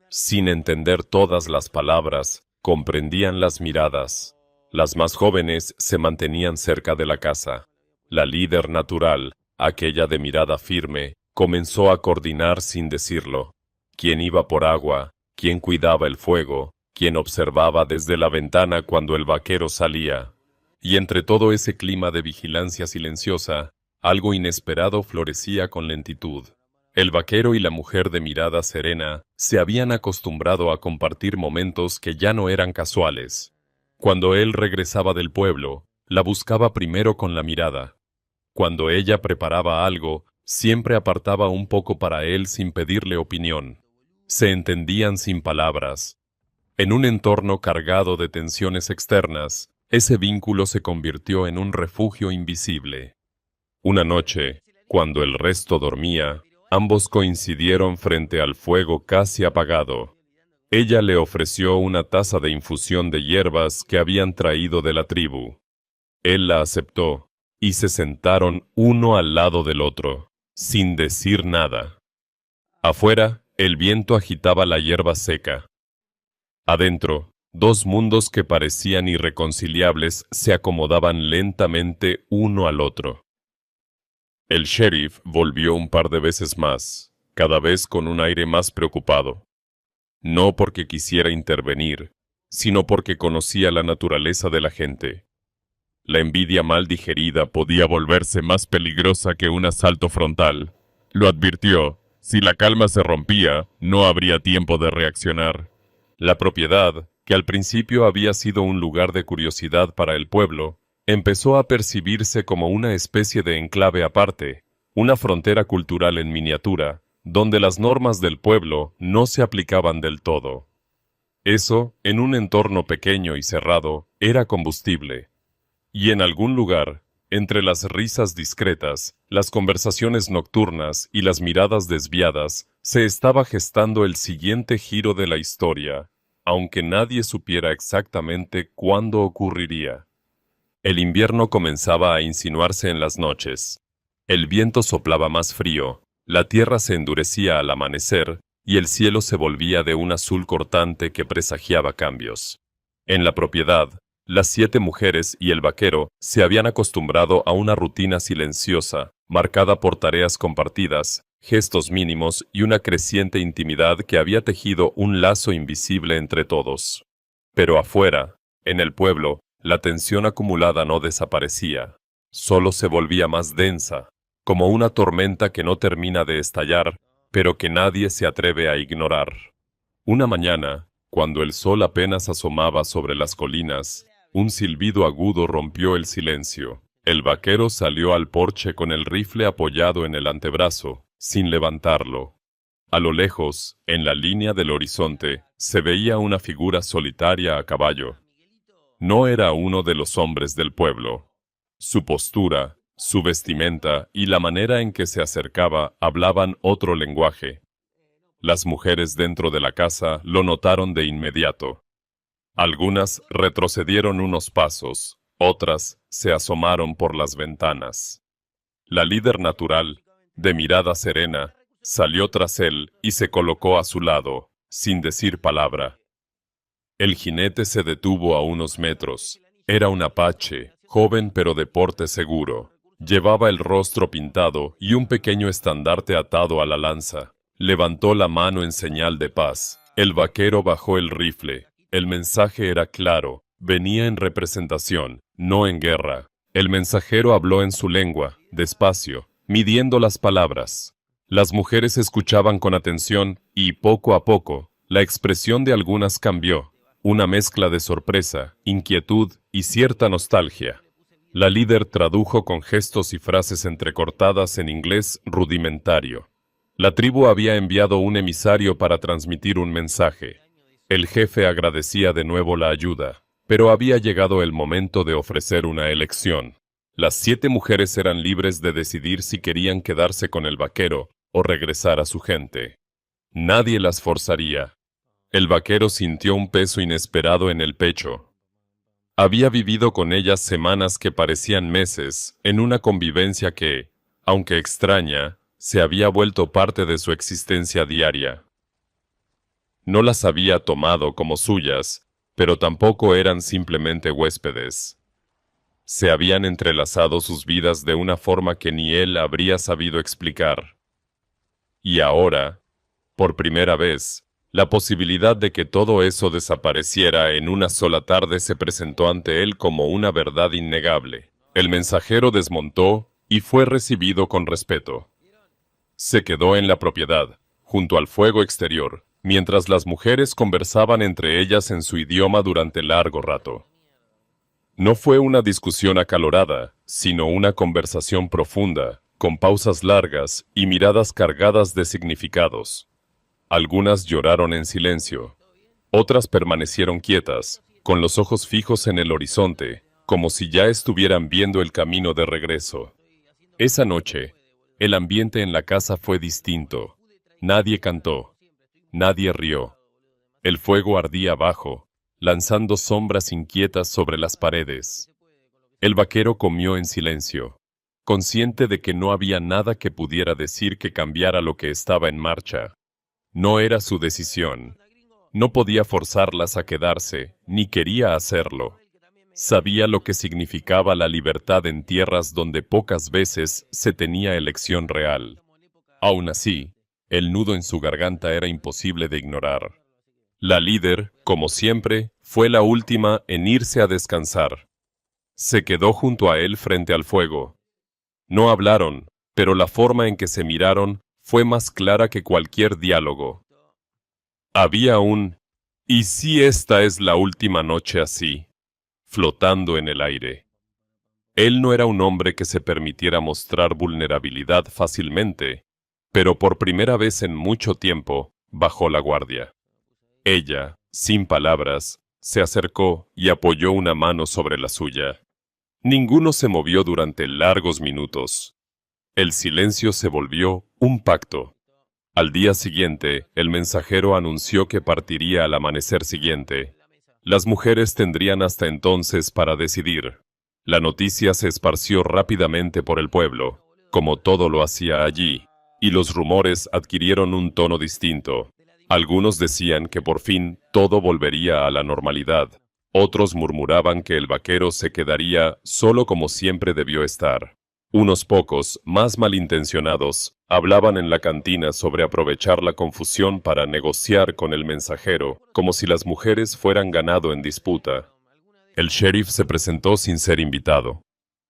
Sin entender todas las palabras, comprendían las miradas. Las más jóvenes se mantenían cerca de la casa. La líder natural, aquella de mirada firme, comenzó a coordinar sin decirlo. Quién iba por agua, quién cuidaba el fuego, quién observaba desde la ventana cuando el vaquero salía. Y entre todo ese clima de vigilancia silenciosa, algo inesperado florecía con lentitud. El vaquero y la mujer de mirada serena se habían acostumbrado a compartir momentos que ya no eran casuales. Cuando él regresaba del pueblo, la buscaba primero con la mirada. Cuando ella preparaba algo, siempre apartaba un poco para él sin pedirle opinión. Se entendían sin palabras. En un entorno cargado de tensiones externas, ese vínculo se convirtió en un refugio invisible. Una noche, cuando el resto dormía, ambos coincidieron frente al fuego casi apagado. Ella le ofreció una taza de infusión de hierbas que habían traído de la tribu. Él la aceptó, y se sentaron uno al lado del otro, sin decir nada. Afuera, el viento agitaba la hierba seca. Adentro, dos mundos que parecían irreconciliables se acomodaban lentamente uno al otro. El sheriff volvió un par de veces más, cada vez con un aire más preocupado. No porque quisiera intervenir, sino porque conocía la naturaleza de la gente. La envidia mal digerida podía volverse más peligrosa que un asalto frontal. Lo advirtió, si la calma se rompía, no habría tiempo de reaccionar. La propiedad, que al principio había sido un lugar de curiosidad para el pueblo, empezó a percibirse como una especie de enclave aparte, una frontera cultural en miniatura, donde las normas del pueblo no se aplicaban del todo. Eso, en un entorno pequeño y cerrado, era combustible. Y en algún lugar, entre las risas discretas, las conversaciones nocturnas y las miradas desviadas, se estaba gestando el siguiente giro de la historia, aunque nadie supiera exactamente cuándo ocurriría. El invierno comenzaba a insinuarse en las noches. El viento soplaba más frío, la tierra se endurecía al amanecer y el cielo se volvía de un azul cortante que presagiaba cambios. En la propiedad, las 7 mujeres y el vaquero se habían acostumbrado a una rutina silenciosa, marcada por tareas compartidas, gestos mínimos y una creciente intimidad que había tejido un lazo invisible entre todos. Pero afuera, en el pueblo, la tensión acumulada no desaparecía, solo se volvía más densa, como una tormenta que no termina de estallar, pero que nadie se atreve a ignorar. Una mañana, cuando el sol apenas asomaba sobre las colinas, un silbido agudo rompió el silencio. El vaquero salió al porche con el rifle apoyado en el antebrazo, sin levantarlo. A lo lejos, en la línea del horizonte, se veía una figura solitaria a caballo. No era uno de los hombres del pueblo. Su postura, su vestimenta y la manera en que se acercaba hablaban otro lenguaje. Las mujeres dentro de la casa lo notaron de inmediato. Algunas retrocedieron unos pasos, otras se asomaron por las ventanas. La líder natural, de mirada serena, salió tras él y se colocó a su lado, sin decir palabra. El jinete se detuvo a unos metros. Era un apache, joven pero de porte seguro. Llevaba el rostro pintado y un pequeño estandarte atado a la lanza. Levantó la mano en señal de paz. El vaquero bajó el rifle. El mensaje era claro. Venía en representación, no en guerra. El mensajero habló en su lengua, despacio, midiendo las palabras. Las mujeres escuchaban con atención y, poco a poco, la expresión de algunas cambió. Una mezcla de sorpresa, inquietud y cierta nostalgia. La líder tradujo con gestos y frases entrecortadas en inglés rudimentario. La tribu había enviado un emisario para transmitir un mensaje. El jefe agradecía de nuevo la ayuda, pero había llegado el momento de ofrecer una elección. Las 7 mujeres eran libres de decidir si querían quedarse con el vaquero o regresar a su gente. Nadie las forzaría. El vaquero sintió un peso inesperado en el pecho. Había vivido con ellas semanas que parecían meses, en una convivencia que, aunque extraña, se había vuelto parte de su existencia diaria. No las había tomado como suyas, pero tampoco eran simplemente huéspedes. Se habían entrelazado sus vidas de una forma que ni él habría sabido explicar. Y ahora, por primera vez, la posibilidad de que todo eso desapareciera en una sola tarde se presentó ante él como una verdad innegable. El mensajero desmontó y fue recibido con respeto. Se quedó en la propiedad, junto al fuego exterior, mientras las mujeres conversaban entre ellas en su idioma durante largo rato. No fue una discusión acalorada, sino una conversación profunda, con pausas largas y miradas cargadas de significados. Algunas lloraron en silencio, otras permanecieron quietas, con los ojos fijos en el horizonte, como si ya estuvieran viendo el camino de regreso. Esa noche, el ambiente en la casa fue distinto. Nadie cantó, nadie rió. El fuego ardía abajo, lanzando sombras inquietas sobre las paredes. El vaquero comió en silencio, consciente de que no había nada que pudiera decir que cambiara lo que estaba en marcha. No era su decisión. No podía forzarlas a quedarse, ni quería hacerlo. Sabía lo que significaba la libertad en tierras donde pocas veces se tenía elección real. Aún así, el nudo en su garganta era imposible de ignorar. La líder, como siempre, fue la última en irse a descansar. Se quedó junto a él frente al fuego. No hablaron, pero la forma en que se miraron fue más clara que cualquier diálogo. Había un «¿Y si esta es la última noche así?» flotando en el aire. Él no era un hombre que se permitiera mostrar vulnerabilidad fácilmente, pero por primera vez en mucho tiempo bajó la guardia. Ella, sin palabras, se acercó y apoyó una mano sobre la suya. Ninguno se movió durante largos minutos. El silencio se volvió un pacto. Al día siguiente, el mensajero anunció que partiría al amanecer siguiente. Las mujeres tendrían hasta entonces para decidir. La noticia se esparció rápidamente por el pueblo, como todo lo hacía allí, y los rumores adquirieron un tono distinto. Algunos decían que por fin todo volvería a la normalidad. Otros murmuraban que el vaquero se quedaría solo como siempre debió estar. Unos pocos, más malintencionados, hablaban en la cantina sobre aprovechar la confusión para negociar con el mensajero, como si las mujeres fueran ganado en disputa. El sheriff se presentó sin ser invitado.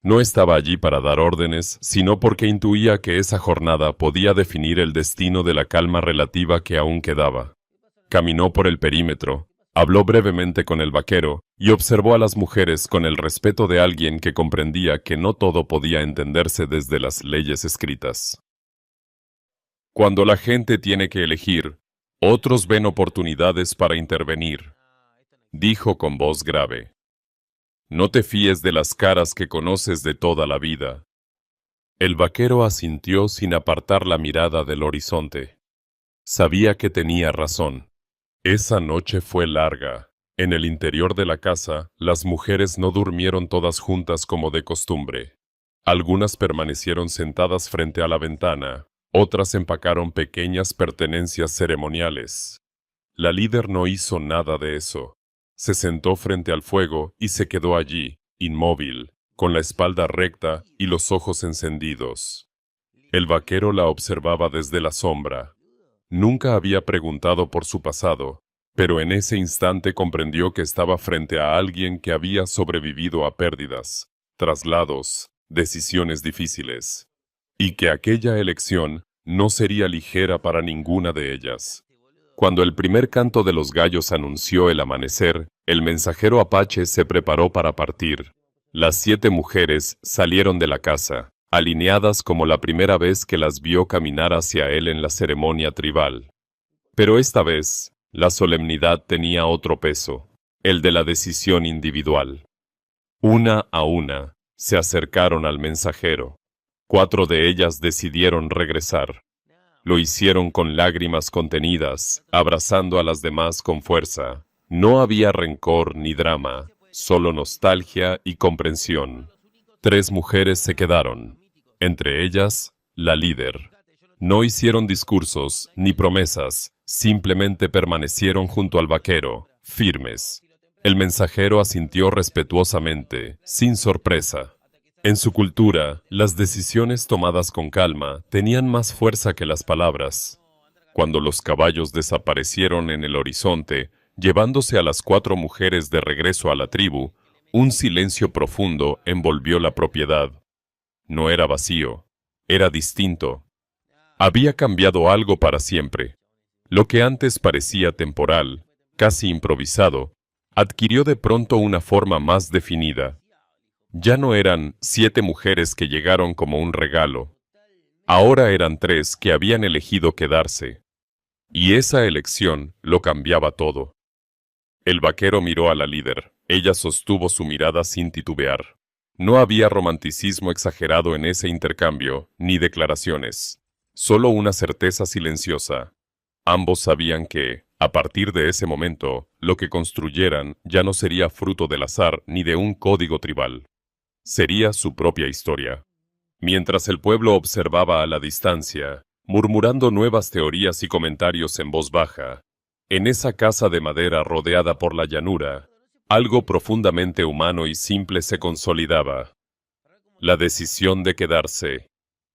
No estaba allí para dar órdenes, sino porque intuía que esa jornada podía definir el destino de la calma relativa que aún quedaba. Caminó por el perímetro, habló brevemente con el vaquero y observó a las mujeres con el respeto de alguien que comprendía que no todo podía entenderse desde las leyes escritas. Cuando la gente tiene que elegir, otros ven oportunidades para intervenir, dijo con voz grave. No te fíes de las caras que conoces de toda la vida. El vaquero asintió sin apartar la mirada del horizonte. Sabía que tenía razón. Esa noche fue larga. En el interior de la casa, las mujeres no durmieron todas juntas como de costumbre. Algunas permanecieron sentadas frente a la ventana, otras empacaron pequeñas pertenencias ceremoniales. La líder no hizo nada de eso. Se sentó frente al fuego y se quedó allí, inmóvil, con la espalda recta y los ojos encendidos. El vaquero la observaba desde la sombra. Nunca había preguntado por su pasado, pero en ese instante comprendió que estaba frente a alguien que había sobrevivido a pérdidas, traslados, decisiones difíciles, y que aquella elección no sería ligera para ninguna de ellas. Cuando el primer canto de los gallos anunció el amanecer, el mensajero apache se preparó para partir. Las 7 mujeres salieron de la casa, alineadas como la primera vez que las vio caminar hacia él en la ceremonia tribal. Pero esta vez, la solemnidad tenía otro peso, el de la decisión individual. Una a una, se acercaron al mensajero. 4 de ellas decidieron regresar. Lo hicieron con lágrimas contenidas, abrazando a las demás con fuerza. No había rencor ni drama, solo nostalgia y comprensión. 3 mujeres se quedaron, entre ellas, la líder. No hicieron discursos ni promesas, simplemente permanecieron junto al vaquero, firmes. El mensajero asintió respetuosamente, sin sorpresa. En su cultura, las decisiones tomadas con calma tenían más fuerza que las palabras. Cuando los caballos desaparecieron en el horizonte, llevándose a las 4 mujeres de regreso a la tribu, un silencio profundo envolvió la propiedad. No era vacío, era distinto. Había cambiado algo para siempre. Lo que antes parecía temporal, casi improvisado, adquirió de pronto una forma más definida. Ya no eran 7 mujeres que llegaron como un regalo. Ahora eran 3 que habían elegido quedarse. Y esa elección lo cambiaba todo. El vaquero miró a la líder. Ella sostuvo su mirada sin titubear. No había romanticismo exagerado en ese intercambio, ni declaraciones. Solo una certeza silenciosa. Ambos sabían que, a partir de ese momento, lo que construyeran ya no sería fruto del azar ni de un código tribal. Sería su propia historia. Mientras el pueblo observaba a la distancia, murmurando nuevas teorías y comentarios en voz baja, en esa casa de madera rodeada por la llanura, algo profundamente humano y simple se consolidaba. La decisión de quedarse.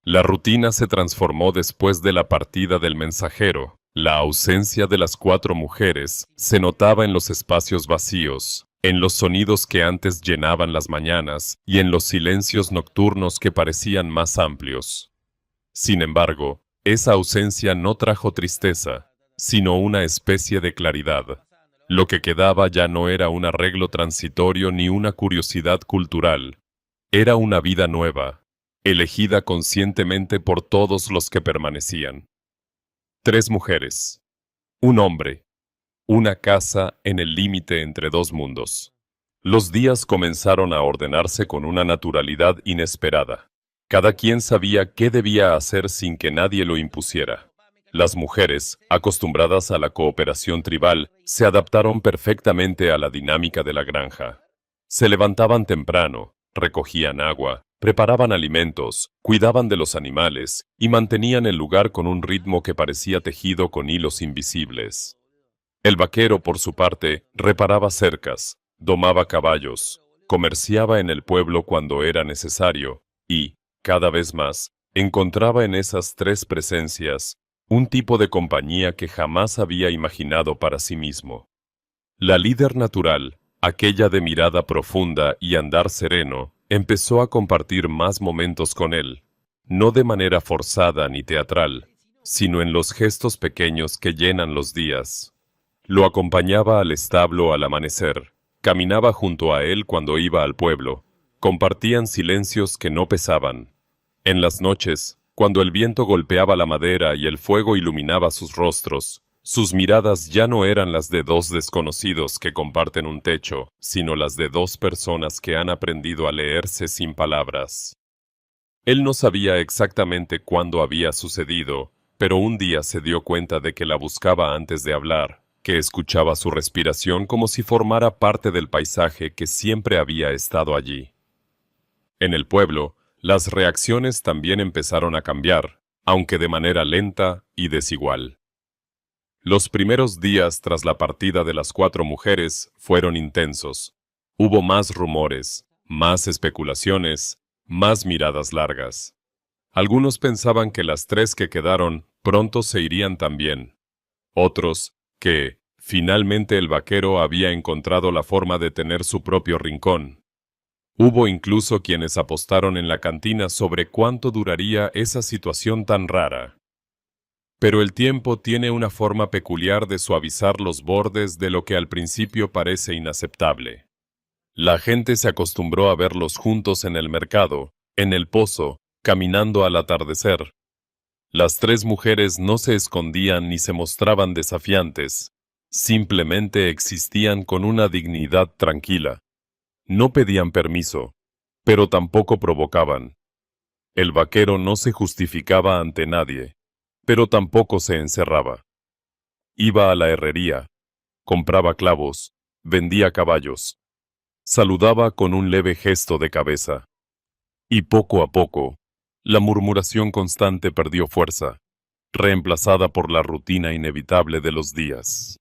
La rutina se transformó después de la partida del mensajero. La ausencia de las 4 mujeres se notaba en los espacios vacíos, en los sonidos que antes llenaban las mañanas y en los silencios nocturnos que parecían más amplios. Sin embargo, esa ausencia no trajo tristeza, sino una especie de claridad. Lo que quedaba ya no era un arreglo transitorio ni una curiosidad cultural. Era una vida nueva, elegida conscientemente por todos los que permanecían. 3 mujeres, un hombre, una casa en el límite entre 2 mundos. Los días comenzaron a ordenarse con una naturalidad inesperada. Cada quien sabía qué debía hacer sin que nadie lo impusiera. Las mujeres, acostumbradas a la cooperación tribal, se adaptaron perfectamente a la dinámica de la granja. Se levantaban temprano, recogían agua, preparaban alimentos, cuidaban de los animales y mantenían el lugar con un ritmo que parecía tejido con hilos invisibles. El vaquero, por su parte, reparaba cercas, domaba caballos, comerciaba en el pueblo cuando era necesario y, cada vez más, encontraba en esas 3 presencias un tipo de compañía que jamás había imaginado para sí mismo. La líder natural, aquella de mirada profunda y andar sereno, empezó a compartir más momentos con él, no de manera forzada ni teatral, sino en los gestos pequeños que llenan los días. Lo acompañaba al establo al amanecer, caminaba junto a él cuando iba al pueblo, compartían silencios que no pesaban. En las noches, cuando el viento golpeaba la madera y el fuego iluminaba sus rostros, sus miradas ya no eran las de 2 desconocidos que comparten un techo, sino las de 2 personas que han aprendido a leerse sin palabras. Él no sabía exactamente cuándo había sucedido, pero un día se dio cuenta de que la buscaba antes de hablar, que escuchaba su respiración como si formara parte del paisaje que siempre había estado allí. En el pueblo, las reacciones también empezaron a cambiar, aunque de manera lenta y desigual. Los primeros días tras la partida de las 4 mujeres fueron intensos. Hubo más rumores, más especulaciones, más miradas largas. Algunos pensaban que las 3 que quedaron pronto se irían también. Otros, que, finalmente el vaquero había encontrado la forma de tener su propio rincón. Hubo incluso quienes apostaron en la cantina sobre cuánto duraría esa situación tan rara. Pero el tiempo tiene una forma peculiar de suavizar los bordes de lo que al principio parece inaceptable. La gente se acostumbró a verlos juntos en el mercado, en el pozo, caminando al atardecer. Las 3 mujeres no se escondían ni se mostraban desafiantes, simplemente existían con una dignidad tranquila. No pedían permiso, pero tampoco provocaban. El vaquero no se justificaba ante nadie, pero tampoco se encerraba. Iba a la herrería, compraba clavos, vendía caballos, saludaba con un leve gesto de cabeza. Y poco a poco, la murmuración constante perdió fuerza, reemplazada por la rutina inevitable de los días.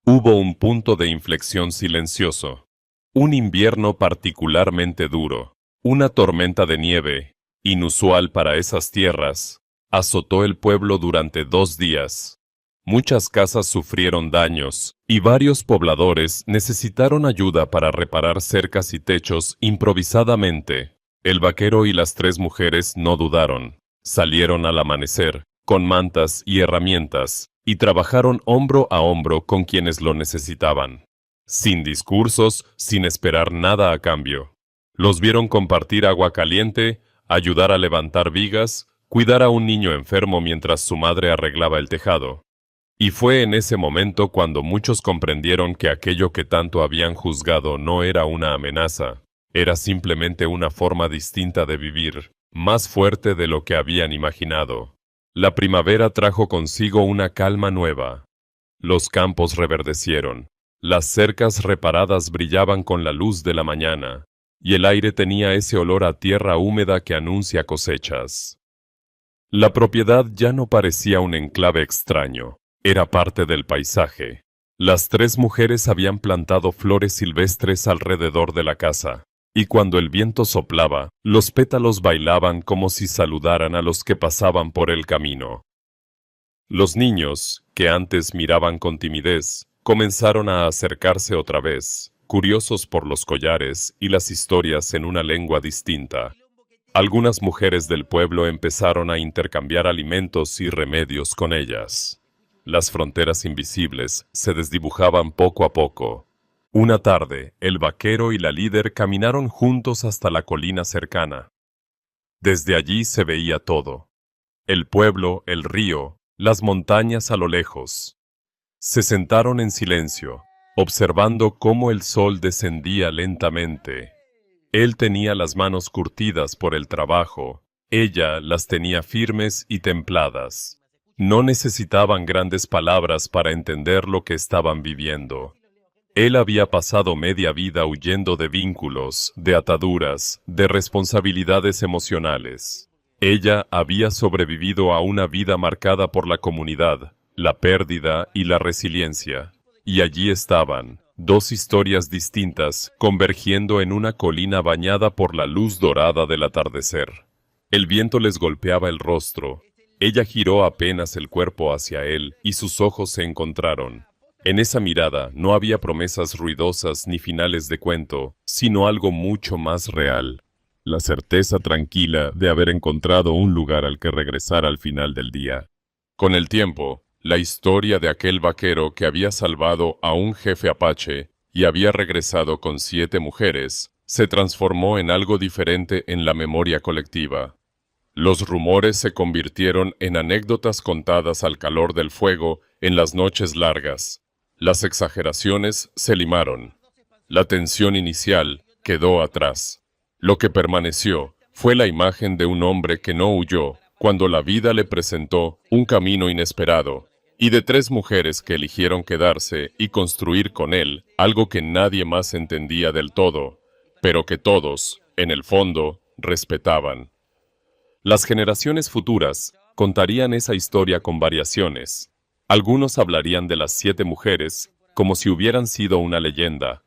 Hubo un punto de inflexión silencioso. Un invierno particularmente duro, una tormenta de nieve, inusual para esas tierras, azotó el pueblo durante 2 días. Muchas casas sufrieron daños, y varios pobladores necesitaron ayuda para reparar cercas y techos improvisadamente. El vaquero y las 3 mujeres no dudaron. Salieron al amanecer, con mantas y herramientas, y trabajaron hombro a hombro con quienes lo necesitaban. Sin discursos, sin esperar nada a cambio. Los vieron compartir agua caliente, ayudar a levantar vigas, cuidar a un niño enfermo mientras su madre arreglaba el tejado. Y fue en ese momento cuando muchos comprendieron que aquello que tanto habían juzgado no era una amenaza, era simplemente una forma distinta de vivir, más fuerte de lo que habían imaginado. La primavera trajo consigo una calma nueva. Los campos reverdecieron, las cercas reparadas brillaban con la luz de la mañana, y el aire tenía ese olor a tierra húmeda que anuncia cosechas. La propiedad ya no parecía un enclave extraño, era parte del paisaje. Las tres mujeres habían plantado flores silvestres alrededor de la casa, y cuando el viento soplaba, los pétalos bailaban como si saludaran a los que pasaban por el camino. Los niños, que antes miraban con timidez, comenzaron a acercarse otra vez, curiosos por los collares y las historias en una lengua distinta. Algunas mujeres del pueblo empezaron a intercambiar alimentos y remedios con ellas. Las fronteras invisibles se desdibujaban poco a poco. Una tarde, el vaquero y la líder caminaron juntos hasta la colina cercana. Desde allí se veía todo. El pueblo, el río, las montañas a lo lejos. Se sentaron en silencio, observando cómo el sol descendía lentamente. Él tenía las manos curtidas por el trabajo, ella las tenía firmes y templadas. No necesitaban grandes palabras para entender lo que estaban viviendo. Él había pasado media vida huyendo de vínculos, de ataduras, de responsabilidades emocionales. Ella había sobrevivido a una vida marcada por la comunidad, la pérdida y la resiliencia. Y allí estaban, dos historias distintas, convergiendo en una colina bañada por la luz dorada del atardecer. El viento les golpeaba el rostro. Ella giró apenas el cuerpo hacia él y sus ojos se encontraron. En esa mirada no había promesas ruidosas ni finales de cuento, sino algo mucho más real. La certeza tranquila de haber encontrado un lugar al que regresar al final del día. Con el tiempo, la historia de aquel vaquero que había salvado a un jefe apache y había regresado con 7 mujeres, se transformó en algo diferente en la memoria colectiva. Los rumores se convirtieron en anécdotas contadas al calor del fuego en las noches largas. Las exageraciones se limaron. La tensión inicial quedó atrás. Lo que permaneció fue la imagen de un hombre que no huyó cuando la vida le presentó un camino inesperado, y de 3 mujeres que eligieron quedarse y construir con él algo que nadie más entendía del todo, pero que todos, en el fondo, respetaban. Las generaciones futuras contarían esa historia con variaciones. Algunos hablarían de las 7 mujeres como si hubieran sido una leyenda.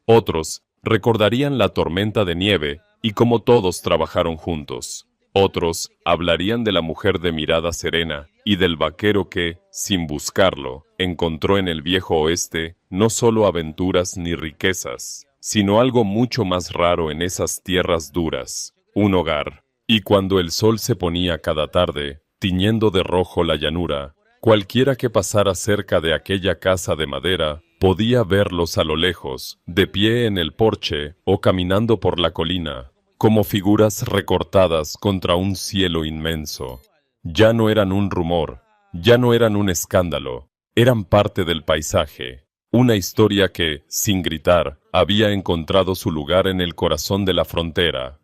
Otros recordarían la tormenta de nieve y cómo todos trabajaron juntos. Otros hablarían de la mujer de mirada serena y del vaquero que, sin buscarlo, encontró en el viejo oeste no solo aventuras ni riquezas, sino algo mucho más raro en esas tierras duras, un hogar. Y cuando el sol se ponía cada tarde, tiñendo de rojo la llanura, cualquiera que pasara cerca de aquella casa de madera podía verlos a lo lejos, de pie en el porche o caminando por la colina, como figuras recortadas contra un cielo inmenso. Ya no eran un rumor, ya no eran un escándalo, eran parte del paisaje, una historia que, sin gritar, había encontrado su lugar en el corazón de la frontera.